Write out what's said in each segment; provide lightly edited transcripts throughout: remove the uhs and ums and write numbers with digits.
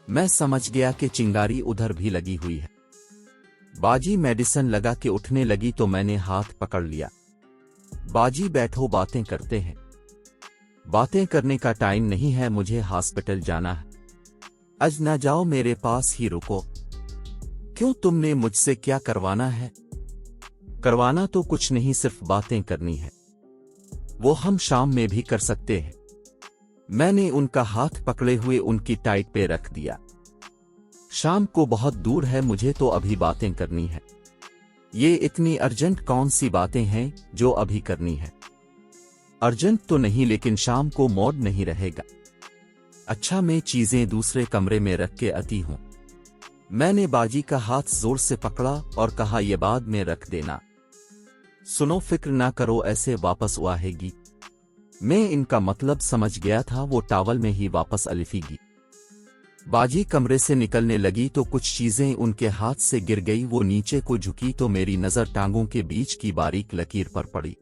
मैं समझ गया कि चिंगारी उधर भी लगी हुई है। बाजी मेडिसिन लगा के उठने लगी तो मैंने हाथ पकड़ लिया। बाजी बैठो, बातें करते हैं। बातें करने का टाइम नहीं है, मुझे हॉस्पिटल जाना है। आज ना जाओ, मेरे पास ही रुको। क्यों, तुमने मुझसे क्या करवाना है? करवाना तो कुछ नहीं, सिर्फ बातें करनी है। वो हम शाम में भी कर सकते हैं। मैंने उनका हाथ पकड़े हुए उनकी टाइट पे रख दिया। शाम को बहुत दूर है, मुझे तो अभी बातें करनी है। ये इतनी अर्जेंट कौन सी बातें हैं जो अभी करनी है? अर्जेंट तो नहीं, लेकिन शाम को मूड नहीं रहेगा। अच्छा, मैं चीजें दूसरे कमरे में रख के आती हूं। मैंने बाजी का हाथ जोर से पकड़ा और कहा, ये बाद में रख देना। सुनो, फिक्र ना करो, ऐसे वापस आएगी। मैं इनका मतलब समझ गया था, वो टॉवल में ही वापस अलिफेगी। बाजी कमरे से निकलने लगी तो कुछ चीजें उनके हाथ से गिर गई। वो नीचे को झुकी तो मेरी नजर टांगों के बीच की बारीक लकीर पर पड़ी।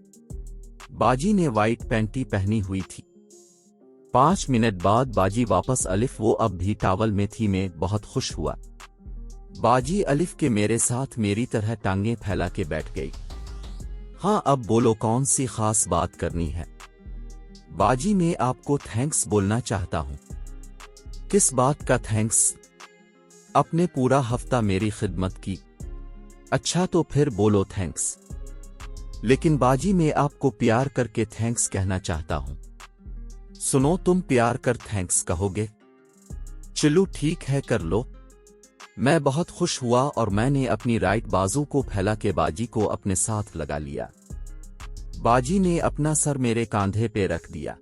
बाजी ने वाइट पैंटी पहनी हुई थी। 5 मिनट बाद बाजी वापस अलिफ, वो अब भी टॉवल में थी। मैं बहुत खुश हुआ। बाजी अलिफ के मेरे साथ मेरी तरह टांगें फैला के बैठ गई। हाँ, अब बोलो, कौन सी खास बात करनी है? बाजी, मैं आपको थैंक्स बोलना चाहता हूं। किस बात का थैंक्स? आपने पूरा हफ्ता मेरी खिदमत की। अच्छा, तो फिर बोलो थैंक्स। लेकिन बाजी, मैं आपको प्यार करके थैंक्स कहना चाहता हूं। सुनो, तुम प्यार कर थैंक्स कहोगे? चलो ठीक है, कर लो। मैं बहुत खुश हुआ और मैंने अपनी राइट बाजू को फैला के बाजी को अपने साथ लगा लिया। बाजी ने अपना सर मेरे कांधे पे रख दिया।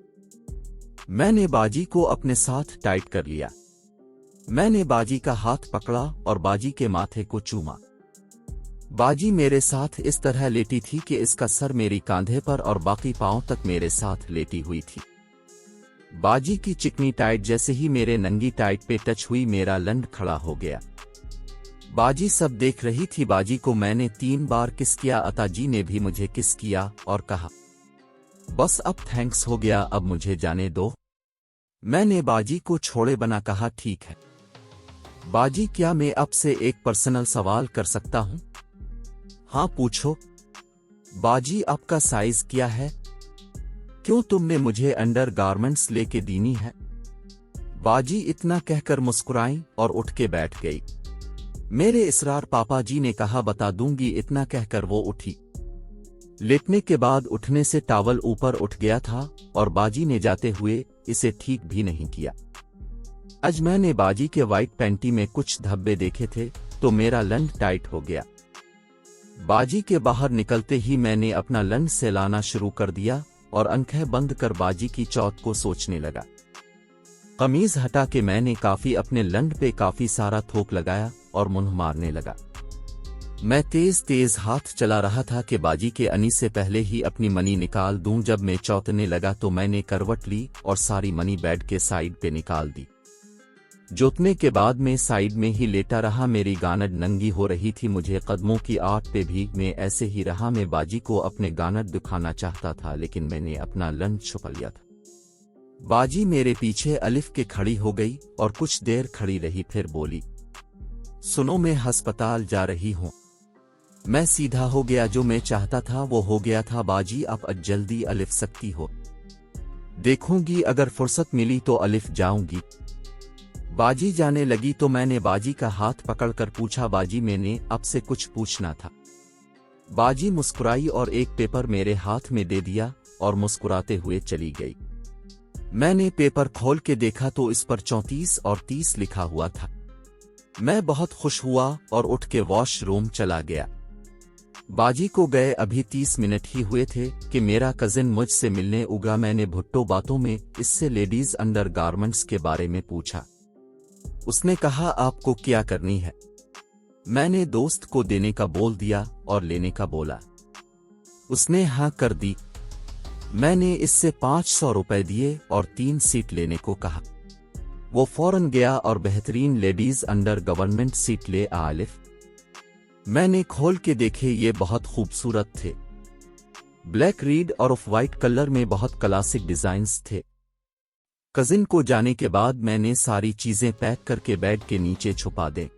मैंने बाजी को अपने साथ टाइट कर लिया। मैंने बाजी का हाथ पकड़ा और बाजी के माथे को चूमा। बाजी मेरे साथ इस तरह लेटी थी कि इसका सर मेरी कांधे पर और बाकी पांव तक मेरे साथ लेटी हुई थी। बाजी की चिकनी टाइट जैसे ही मेरे नंगी टाइट पे टच हुई, मेरा लंड खड़ा हो गया। बाजी सब देख रही थी। बाजी को मैंने 3 बार किस किया। अताजी ने भी मुझे किस किया और कहा, बस अब थैंक्स हो गया, अब मुझे जाने दो। मैंने बाजी को छोड़े बना कहा, ठीक है। बाजी, क्या मैं आपसे एक पर्सनल सवाल कर सकता हूं? हाँ, पूछो। बाजी, आपका साइज क्या है? क्यों, तुमने मुझे अंडर गारमेंट्स लेके दीनी है? बाजी इतना कहकर मुस्कुराई और उठ के बैठ गई। मेरे इसरार पापा जी ने कहा, बता दूंगी। इतना कहकर वो उठी। लेटने के बाद उठने से टॉवल ऊपर उठ गया था और बाजी ने जाते हुए इसे ठीक भी नहीं किया। आज मैंने बाजी के वाइट पैंटी में कुछ धब्बे देखे थे तो मेरा लंड टाइट हो गया। बाजी के बाहर निकलते ही मैंने अपना लंड सहलाना शुरू कर दिया और आंखें बंद कर बाजी की चौथ को सोचने लगा। कमीज हटा के मैंने काफी अपने लंड पे काफी सारा थोक लगाया और मुंह मारने लगा। मैं तेज तेज हाथ चला रहा था कि बाजी के अनी से पहले ही अपनी मनी निकाल दूं। जब मैं चौंकने लगा तो मैंने करवट ली और सारी मनी बेड के साइड पे निकाल दी। जोतने के बाद मैं साइड में ही लेटा रहा। मेरी गानड नंगी हो रही थी, मुझे कदमों की आट पे भी मैं ऐसे ही रहा। मैं बाजी को अपने गानड दिखाना चाहता था, लेकिन मैंने अपना लंड छुपा लिया था। बाजी मेरे पीछे अलिफ के खड़ी हो गई और कुछ देर खड़ी रही, फिर बोली, सुनो, मैं अस्पताल जा रही हूं। मैं सीधा हो गया, जो मैं चाहता था वो हो गया था। बाजी, आप जल्दी अलिफ सकती हो? देखूंगी, अगर फुर्सत मिली तो अलिफ जाऊंगी। बाजी जाने लगी तो मैंने बाजी का हाथ पकड़कर पूछा, बाजी, मैंने आपसे कुछ पूछना था। बाजी मुस्कुराई और एक पेपर मेरे हाथ में दे दिया और मुस्कुराते हुए चली गई। मैंने पेपर खोल के देखा तो इस पर 34 और 30 लिखा हुआ था। मैं बहुत खुश हुआ और उठ के वॉशरूम चला गया। बाजी को गए अभी 30 मिनट ही हुए थे कि मेरा कजिन मुझसे मिलने उगा। मैंने भुट्टो बातों में इससे लेडीज अंडर गारमेंट्स के बारे में पूछा। उसने कहा, आपको क्या करनी है? मैंने दोस्त को देने का बोल दिया और लेने का बोला। उसने हाँ कर दी। मैंने इससे 500 रुपए दिए और 3 सीट लेने को कहा। वो फौरन गया और बेहतरीन लेडीज अंडर गवर्नमेंट सीट ले आलिफ। मैंने खोल के देखे, ये बहुत खूबसूरत थे। ब्लैक रीड और ऑफ वाइट कलर में बहुत क्लासिक डिजाइन्स थे। कजिन को जाने के बाद मैंने सारी चीजें पैक करके बेड के नीचे छुपा दे।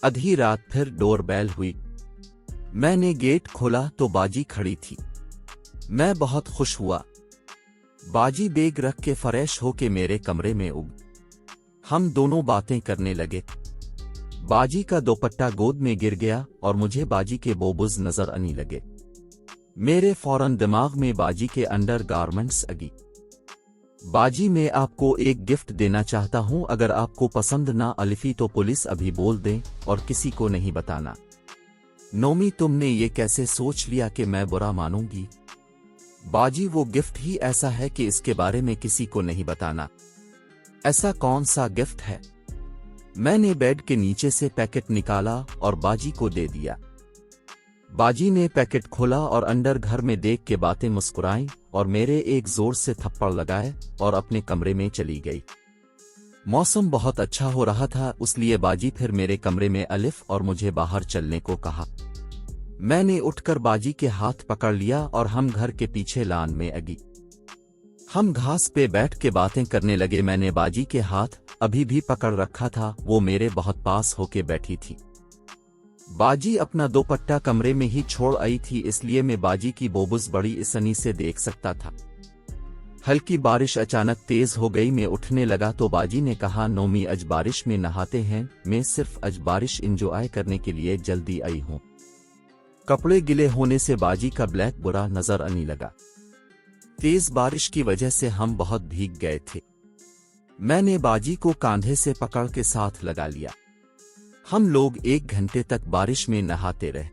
आधी रात फिर डोरबेल हुई। मैंने गेट खोला तो बाजी खड़ी थी। मैं बहुत खुश हुआ। बाजी बैग रख के फ्रेश होके मेरे कमरे में उग। हम दोनों बातें करने लगे। बाजी का दुपट्टा गोद में गिर गया और मुझे बाजी के बोबुज नजर आने लगे। मेरे फौरन दिमाग में बाजी के अंडर गारमेंट्स आगी। बाजी मैं आपको एक गिफ्ट देना चाहता हूं, अगर आपको पसंद ना अलिफी तो पुलिस अभी बोल दें और किसी को नहीं बताना। नोमी तुमने ये कैसे सोच लिया कि मैं बुरा मानूंगी? बाजी वो गिफ्ट ही ऐसा है कि इसके बारे में किसी को नहीं बताना। ऐसा कौन सा गिफ्ट है? मैंने बेड के नीचे से पैकेट निकाला और बाजी को दे दिया। बाजी ने पैकेट खोला और अंदर घर में देख के बातें मुस्कुराईं और मेरे एक जोर से थप्पड़ लगाए और अपने कमरे में चली गई। मौसम बहुत अच्छा हो रहा था, इसलिए बाजी फिर मेरे कमरे में अलिफ और मुझे बाहर चलने को कहा। मैंने उठकर बाजी के हाथ पकड़ लिया और हम घर के पीछे लान में आगे। हम घास पे बैठ के बातें करने लगे। मैंने बाजी के हाथ अभी भी पकड़ रखा था, वो मेरे बहुत पास होके बैठी थी। बाजी अपना दुपट्टा कमरे में ही छोड़ आई थी, इसलिए मैं बाजी की बोबुज बड़ी आसानी से देख सकता था। हल्की बारिश अचानक तेज हो गई। मैं उठने लगा तो बाजी ने कहा, नोमी आज बारिश में नहाते हैं? मैं सिर्फ आज बारिश एंजॉय करने के लिए जल्दी आई हूँ। कपड़े गिले होने से बाजी का ब्लैक बुरा नजर आने लगा। तेज बारिश की वजह से हम बहुत भीग गए थे। मैंने बाजी को कांधे से पकड़ के साथ लगा लिया। हम लोग 1 घंटे तक बारिश में नहाते रहे।